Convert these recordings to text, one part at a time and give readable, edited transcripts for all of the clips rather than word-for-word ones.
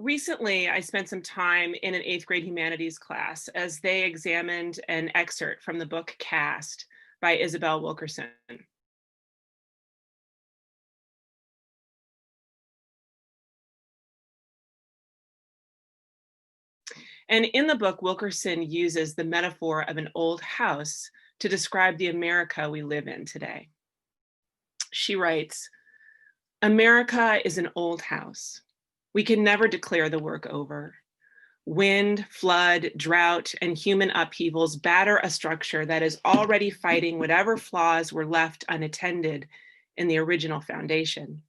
Recently, I spent some time in an 8th grade humanities class as they examined an excerpt from the book Cast by Isabel Wilkerson. And in the book, Wilkerson uses the metaphor of an old house to describe the America we live in today. She writes, "America is an old house. We can never declare the work over. Wind, flood, drought, and human upheavals batter a structure that is already fighting whatever flaws were left unattended in the original foundation.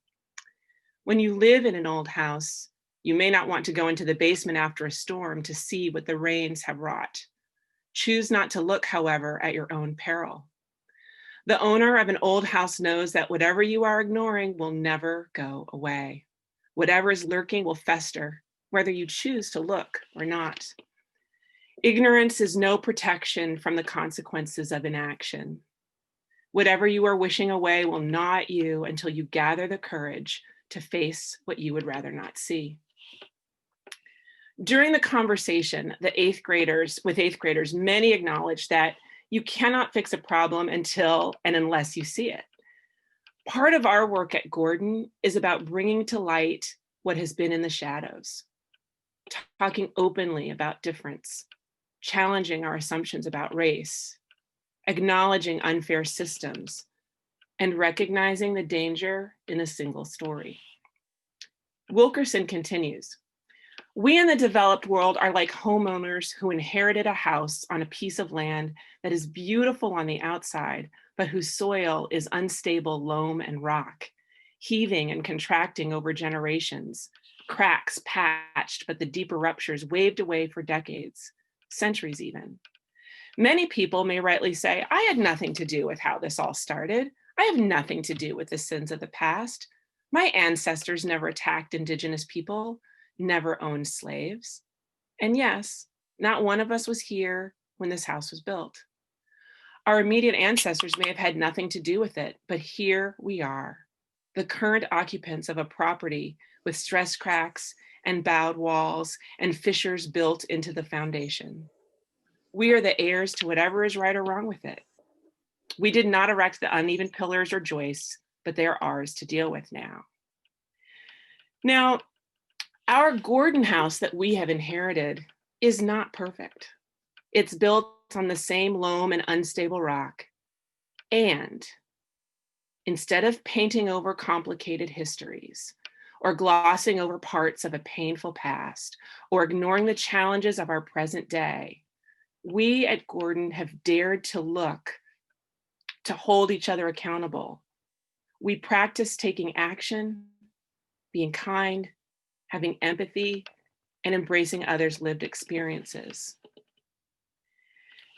When you live in an old house, you may not want to go into the basement after a storm to see what the rains have wrought. Choose not to look, however, at your own peril. The owner of an old house knows that whatever you are ignoring will never go away. Whatever is lurking will fester, whether you choose to look or not. Ignorance is no protection from the consequences of inaction. Whatever you are wishing away will gnaw at you until you gather the courage to face what you would rather not see." During the conversation, with 8th graders, many acknowledged that you cannot fix a problem until and unless you see it. Part of our work at Gordon is about bringing to light what has been in the shadows, talking openly about difference, challenging our assumptions about race, acknowledging unfair systems, and recognizing the danger in a single story. Wilkerson continues, "We in the developed world are like homeowners who inherited a house on a piece of land that is beautiful on the outside, but whose soil is unstable loam and rock, heaving and contracting over generations, cracks patched, but the deeper ruptures waved away for decades, centuries even. Many people may rightly say, I had nothing to do with how this all started. I have nothing to do with the sins of the past. My ancestors never attacked indigenous people, never owned slaves. And yes, not one of us was here when this house was built. Our immediate ancestors may have had nothing to do with it, but here we are, the current occupants of a property with stress cracks and bowed walls and fissures built into the foundation. We are the heirs to whatever is right or wrong with it. We did not erect the uneven pillars or joists, but they are ours to deal with now." Now, our Gordon house that we have inherited is not perfect. It's built on the same loam and unstable rock. And instead of painting over complicated histories, or glossing over parts of a painful past, or ignoring the challenges of our present day, we at Gordon have dared to look, to hold each other accountable. We practice taking action, being kind, having empathy, and embracing others' lived experiences.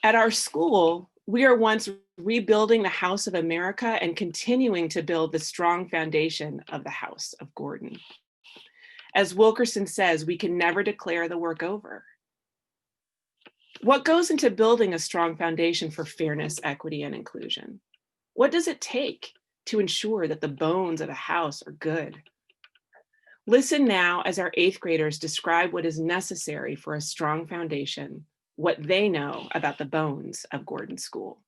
At our school, we are once rebuilding the House of America and continuing to build the strong foundation of the House of Gordon. As Wilkerson says, we can never declare the work over. What goes into building a strong foundation for fairness, equity, and inclusion? What does it take to ensure that the bones of a house are good? Listen now as our 8th graders describe what is necessary for a strong foundation, what they know about the bones of Gordon School.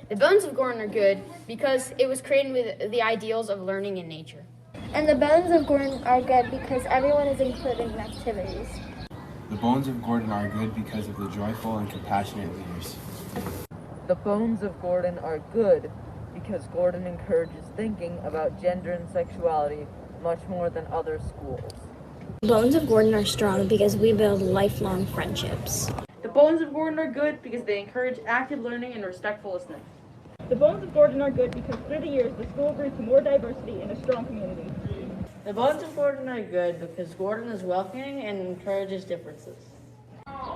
The bones of Gordon are good because it was created with the ideals of learning in nature. And the bones of Gordon are good because everyone is included in activities. The bones of Gordon are good because of the joyful and compassionate leaders. The bones of Gordon are good because Gordon encourages thinking about gender and sexuality much more than other schools. The bones of Gordon are strong because we build lifelong friendships. The bones of Gordon are good because they encourage active learning and respectful listening. The bones of Gordon are good because through the years, the school grew to more diversity and a strong community. The bones of Gordon are good because Gordon is welcoming and encourages differences.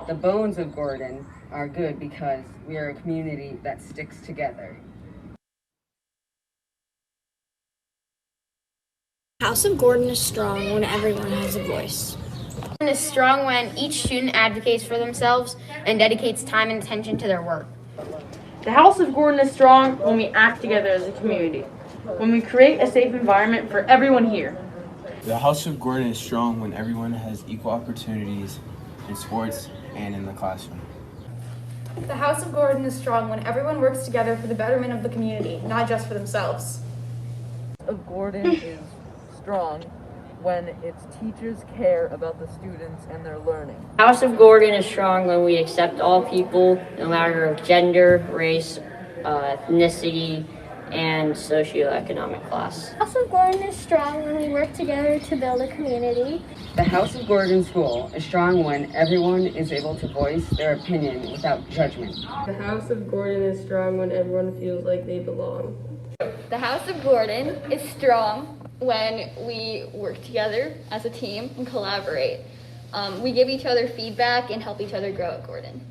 The bones of Gordon are good because we are a community that sticks together. House of Gordon is strong when everyone has a voice. Gordon is strong when each student advocates for themselves and dedicates time and attention to their work. The House of Gordon is strong when we act together as a community, when we create a safe environment for everyone here. The House of Gordon is strong when everyone has equal opportunities in sports and in the classroom. The House of Gordon is strong when everyone works together for the betterment of the community, not just for themselves. The House of Gordon is strong when its teachers care about the students and their learning. House of Gordon is strong when we accept all people, no matter of gender, race, ethnicity, and socioeconomic class. The House of Gordon is strong when we work together to build a community. The House of Gordon School is strong when everyone is able to voice their opinion without judgment. The House of Gordon is strong when everyone feels like they belong. The House of Gordon is strong when we work together as a team and collaborate. We give each other feedback and help each other grow at Gordon.